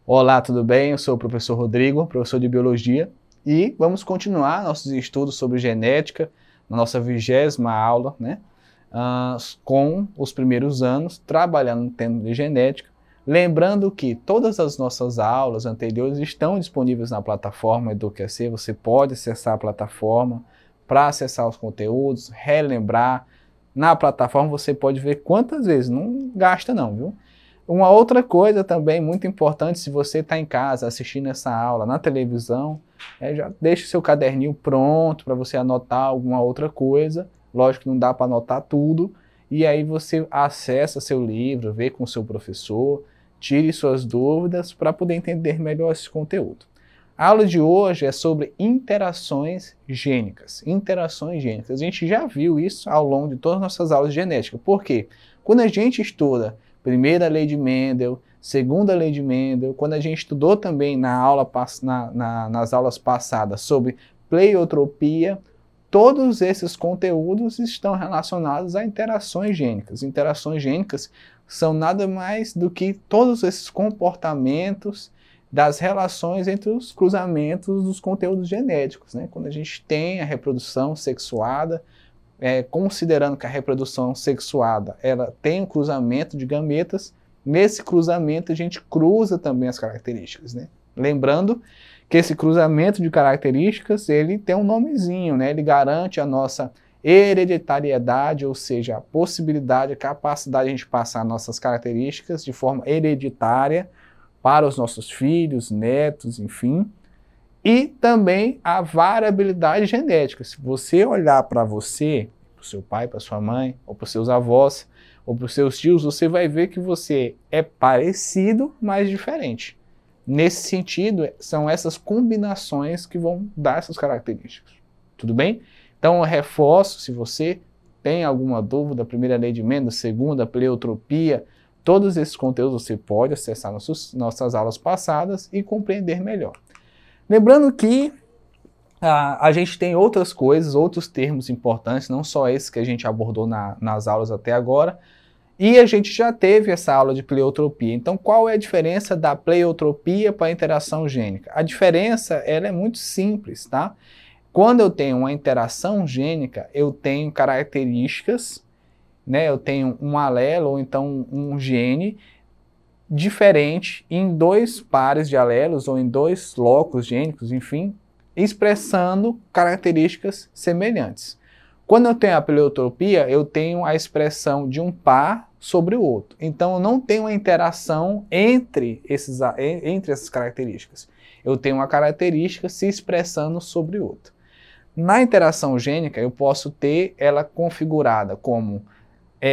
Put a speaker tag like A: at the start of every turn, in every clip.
A: Olá, tudo bem? Eu sou o professor Rodrigo, professor de Biologia, e vamos continuar nossos estudos sobre genética, na nossa 20ª aula, né? Com os primeiros anos, trabalhando no tema de genética. Lembrando que todas as nossas aulas anteriores estão disponíveis na plataforma EduQC, você pode acessar a plataforma para acessar os conteúdos, relembrar. Na plataforma você pode ver quantas vezes, não gasta não, viu? Uma outra coisa também muito importante, se você está em casa assistindo essa aula na televisão, já deixe o seu caderninho pronto para você anotar alguma outra coisa. Lógico que não dá para anotar tudo. E aí você acessa seu livro, vê com o seu professor, tire suas dúvidas para poder entender melhor esse conteúdo. A aula de hoje é sobre interações gênicas. Interações gênicas. A gente já viu isso ao longo de todas as nossas aulas de genética. Por quê? Quando a gente estuda primeira lei de Mendel, segunda lei de Mendel, quando a gente estudou também nas aulas passadas sobre pleiotropia, todos esses conteúdos estão relacionados a interações gênicas. Interações gênicas são nada mais do que todos esses comportamentos das relações entre os cruzamentos dos conteúdos genéticos, né? Quando a gente tem a reprodução sexuada, considerando que a reprodução sexuada ela tem um cruzamento de gametas, nesse cruzamento a gente cruza também as características, né? Lembrando que esse cruzamento de características ele tem um nomezinho, né? Ele garante a nossa hereditariedade, ou seja, a possibilidade, a capacidade de a gente passar nossas características de forma hereditária para os nossos filhos, netos, enfim. E também a variabilidade genética. Se você olhar para você, para o seu pai, para sua mãe, ou para os seus avós, ou para os seus tios, você vai ver que você é parecido, mas diferente. Nesse sentido, são essas combinações que vão dar essas características. Tudo bem? Então, eu reforço, se você tem alguma dúvida, primeira lei de Mendel, segunda, pleiotropia, todos esses conteúdos você pode acessar nossas aulas passadas e compreender melhor. Lembrando que a gente tem outras coisas, outros termos importantes, não só esses que a gente abordou nas aulas até agora, e a gente já teve essa aula de pleiotropia. Então, qual é a diferença da pleiotropia para a interação gênica? A diferença ela é muito simples, tá? Quando eu tenho uma interação gênica, eu tenho características, né? Eu tenho um alelo ou então um gene diferente em dois pares de alelos ou em dois locos gênicos, enfim, expressando características semelhantes. Quando eu tenho a pleiotropia, eu tenho a expressão de um par sobre o outro. Então, eu não tenho uma interação entre essas características. Eu tenho uma característica se expressando sobre outra. Na interação gênica, eu posso ter ela configurada como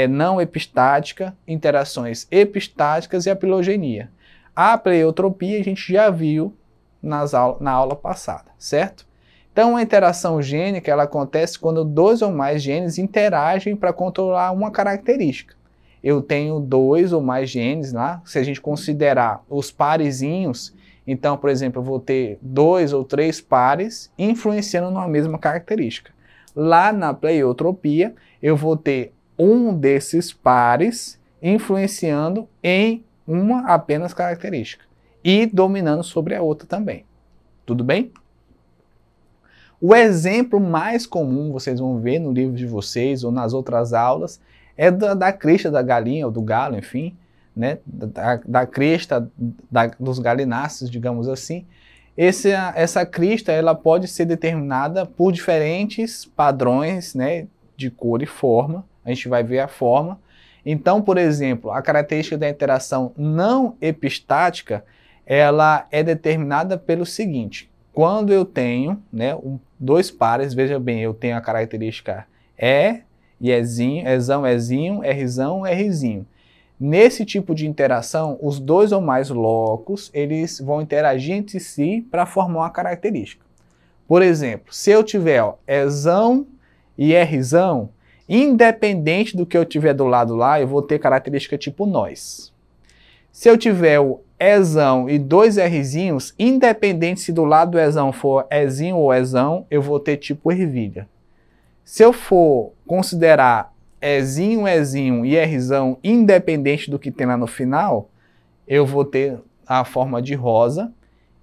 A: não epistática, interações epistáticas e a filogenia. A pleiotropia a gente já viu na aula passada, certo? Então a interação gênica ela acontece quando dois ou mais genes interagem para controlar uma característica. Eu tenho dois ou mais genes lá, se a gente considerar os parezinhos, então, por exemplo, eu vou ter 2 ou 3 pares influenciando numa mesma característica. Lá na pleiotropia, eu vou ter um desses pares influenciando em uma apenas característica e dominando sobre a outra também. Tudo bem? O exemplo mais comum, vocês vão ver no livro de vocês ou nas outras aulas, é da crista da galinha ou do galo, enfim, né? da crista dos galináceos, digamos assim. Essa crista ela pode ser determinada por diferentes padrões, né, de cor e forma. A gente vai ver a forma. Então, por exemplo, a característica da interação não epistática, ela é determinada pelo seguinte. Quando eu tenho, né, dois pares, veja bem, eu tenho a característica E e Ezinho, Ezão, Ezinho, Rzão, Rzinho. Nesse tipo de interação, os dois ou mais locos, eles vão interagir entre si para formar uma característica. Por exemplo, se eu tiver Ezão e Rzão, independente do que eu tiver do lado lá, eu vou ter característica tipo nós. Se eu tiver o Ezão e dois Rzinhos, independente se do lado do Ezão for Ezinho ou Ezão, eu vou ter tipo ervilha. Se eu for considerar Ezinho, Ezinho e Rzão independente do que tem lá no final, eu vou ter a forma de rosa.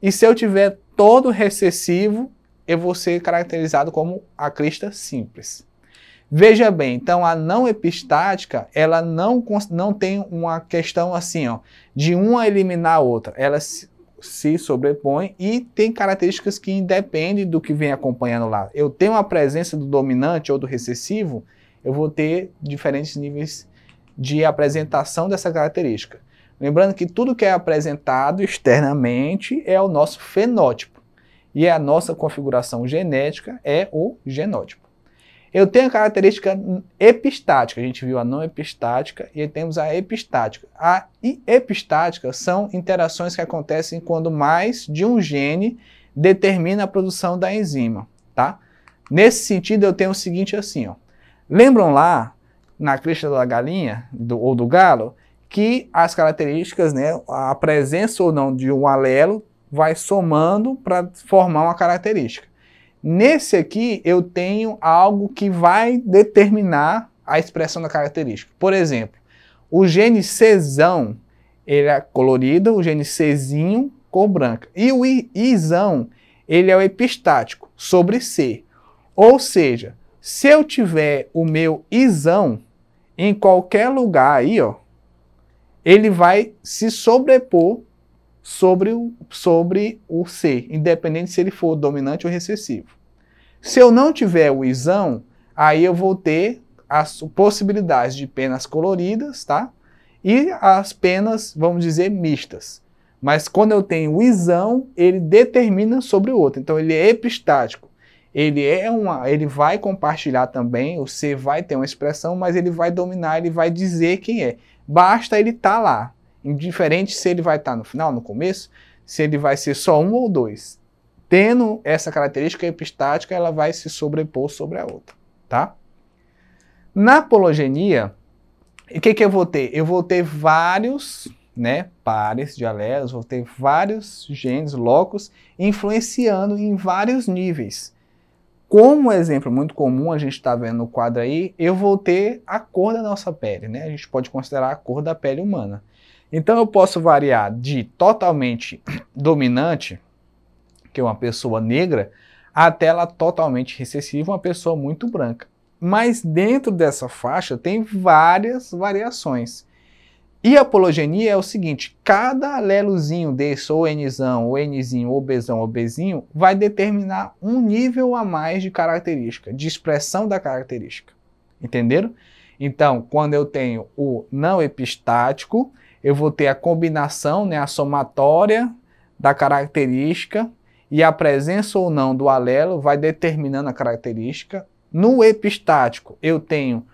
A: E se eu tiver todo recessivo, eu vou ser caracterizado como a crista simples. Veja bem, então a não epistática, ela não tem uma questão assim, ó, de uma eliminar a outra. Ela se sobrepõe e tem características que independem do que vem acompanhando lá. Eu tenho a presença do dominante ou do recessivo, eu vou ter diferentes níveis de apresentação dessa característica. Lembrando que tudo que é apresentado externamente é o nosso fenótipo. E a nossa configuração genética é o genótipo. Eu tenho a característica epistática, a gente viu a não epistática e temos a epistática. A epistática são interações que acontecem quando mais de um gene determina a produção da enzima, tá? Nesse sentido eu tenho o seguinte assim, ó. Lembram lá, na crista da galinha ou do galo, que as características, né, a presença ou não de um alelo vai somando para formar uma característica. Nesse aqui, eu tenho algo que vai determinar a expressão da característica. Por exemplo, o gene Czão, ele é colorido, o gene Czinho, cor branca. E o Izão, ele é o epistático, sobre C. Ou seja, se eu tiver o meu Izão em qualquer lugar aí, ó, ele vai se sobrepor sobre o C, independente se ele for dominante ou recessivo. Se eu não tiver o Izão, aí eu vou ter as possibilidades de penas coloridas, tá? E as penas, vamos dizer, mistas. Mas quando eu tenho o Izão, ele determina sobre o outro. Então ele é epistático. Ele vai compartilhar também, o C vai ter uma expressão, mas ele vai dominar, ele vai dizer quem é. Basta ele estar lá. Indiferente se ele vai estar no final, no começo, se ele vai ser só um ou dois. Tendo essa característica epistática, ela vai se sobrepor sobre a outra, tá? Na pologenia, o que eu vou ter? Eu vou ter vários, né, pares de alelos, vou ter vários genes, locos, influenciando em vários níveis. Como exemplo muito comum, a gente está vendo no quadro aí, eu vou ter a cor da nossa pele, né? A gente pode considerar a cor da pele humana. Então eu posso variar de totalmente dominante, que é uma pessoa negra, até ela totalmente recessiva, uma pessoa muito branca. Mas dentro dessa faixa tem várias variações. E a pologenia é o seguinte, cada alelozinho desse, ou Nzão, ou Nzinho, ou Bzão, ou Bzinho, vai determinar um nível a mais de característica, de expressão da característica. Entenderam? Então, quando eu tenho o não epistático, eu vou ter a combinação, né, a somatória da característica e a presença ou não do alelo vai determinando a característica. No epistático, eu tenho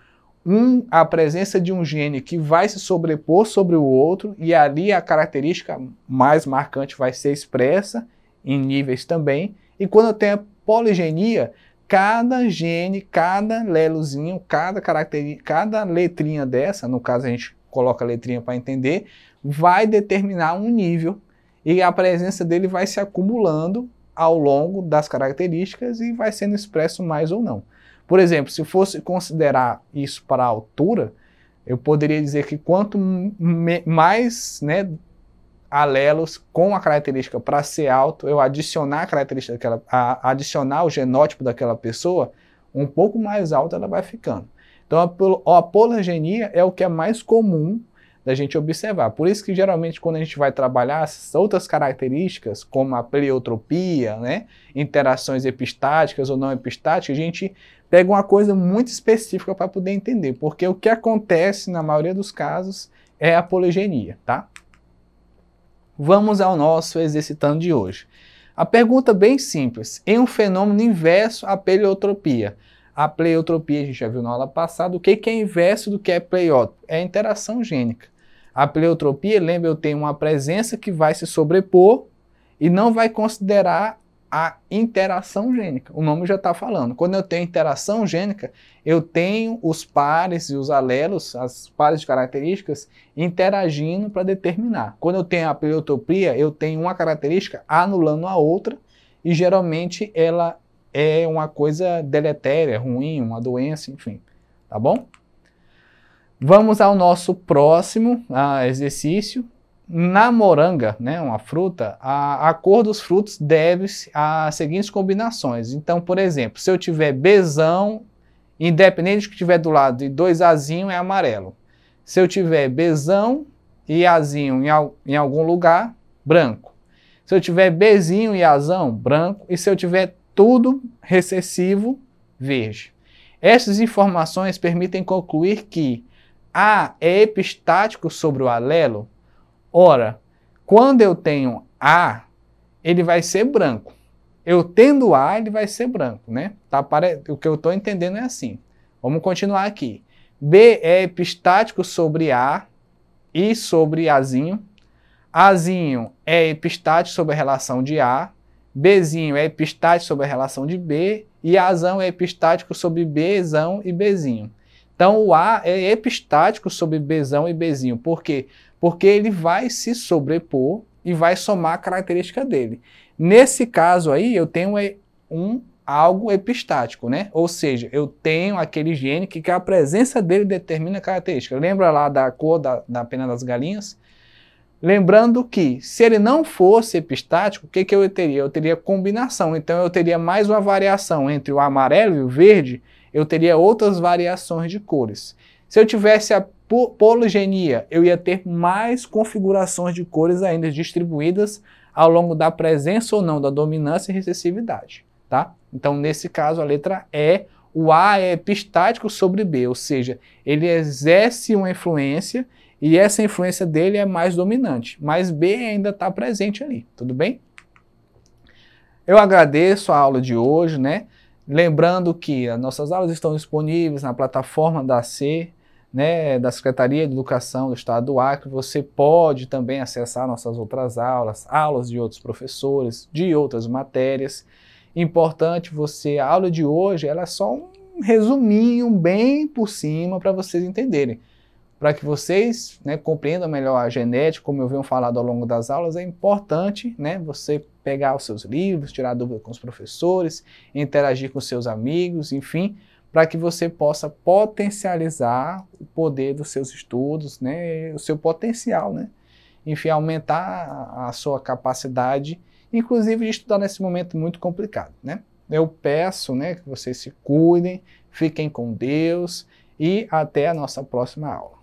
A: a presença de um gene que vai se sobrepor sobre o outro e ali a característica mais marcante vai ser expressa em níveis também. E quando eu tenho a poligenia, cada gene, cada lelozinho, cada letrinha dessa, no caso a gente coloca a letrinha para entender, vai determinar um nível e a presença dele vai se acumulando ao longo das características e vai sendo expresso mais ou não. Por exemplo, se fosse considerar isso para a altura, eu poderia dizer que quanto mais, né, alelos com a característica para ser alto, eu adicionar a característica adicionar o genótipo daquela pessoa, um pouco mais alta ela vai ficando. Então a pologenia é o que é mais comum da gente observar. Por isso que geralmente quando a gente vai trabalhar essas outras características, como a pleiotropia, né, interações epistáticas ou não epistáticas, a gente pega uma coisa muito específica para poder entender, porque o que acontece na maioria dos casos é a pologenia, tá? Vamos ao nosso exercitando de hoje. A pergunta bem simples, em um fenômeno inverso à pleiotropia. A pleiotropia, a gente já viu na aula passada, o que é inverso do que é pleiótropo? É a interação gênica. A pleiotropia, lembra, eu tenho uma presença que vai se sobrepor e não vai considerar a interação gênica. O nome já está falando. Quando eu tenho interação gênica, eu tenho os pares e os alelos, as pares de características, interagindo para determinar. Quando eu tenho a pleiotropia, eu tenho uma característica anulando a outra e geralmente ela é uma coisa deletéria, ruim, uma doença, enfim. Tá bom? Vamos ao nosso próximo exercício. na moranga, né, uma fruta, a cor dos frutos deve-se às seguintes combinações. Então, por exemplo, se eu tiver Bzão, independente de que tiver do lado de 2 Azinho, é amarelo. Se eu tiver Bzão e Azinho em algum lugar, branco. Se eu tiver Bzinho e Azão, branco. E se eu tiver tudo recessivo, verde. Essas informações permitem concluir que A é epistático sobre o alelo. Ora, quando eu tenho A, ele vai ser branco. Eu tendo A, ele vai ser branco, né? O que eu estou entendendo é assim. Vamos continuar aqui. B é epistático sobre A e sobre Azinho. Azinho é epistático sobre a relação de A. Bzinho é epistático sobre a relação de B. E Azão é epistático sobre Bzão e Bzinho. Então, o A é epistático sobre Bzão e Bzinho. Por quê? Porque ele vai se sobrepor e vai somar a característica dele. Nesse caso aí, eu tenho algo epistático, né? Ou seja, eu tenho aquele gene que a presença dele determina a característica. Lembra lá da cor da pena das galinhas? Lembrando que, se ele não fosse epistático, o que eu teria? Eu teria combinação. Então, eu teria mais uma variação entre o amarelo e o verde, eu teria outras variações de cores. Se eu tivesse a poligenia, eu ia ter mais configurações de cores ainda distribuídas ao longo da presença ou não da dominância e recessividade, tá? Então, nesse caso, a letra E, o A é epistático sobre B, ou seja, ele exerce uma influência e essa influência dele é mais dominante, mas B ainda está presente ali, tudo bem? Eu agradeço a aula de hoje, né? Lembrando que as nossas aulas estão disponíveis na plataforma da C, né, da Secretaria de Educação do Estado do Acre. Você pode também acessar nossas outras aulas, aulas de outros professores, de outras matérias. Importante a aula de hoje, ela é só um resuminho bem por cima para vocês entenderem. Para que vocês, né, compreendam melhor a genética, como eu venho falando ao longo das aulas, é importante, né, você pegar os seus livros, tirar dúvida com os professores, interagir com seus amigos, enfim, para que você possa potencializar o poder dos seus estudos, né, o seu potencial, né, enfim, aumentar a sua capacidade, inclusive de estudar nesse momento muito complicado, né. Eu peço, né, que vocês se cuidem, fiquem com Deus e até a nossa próxima aula.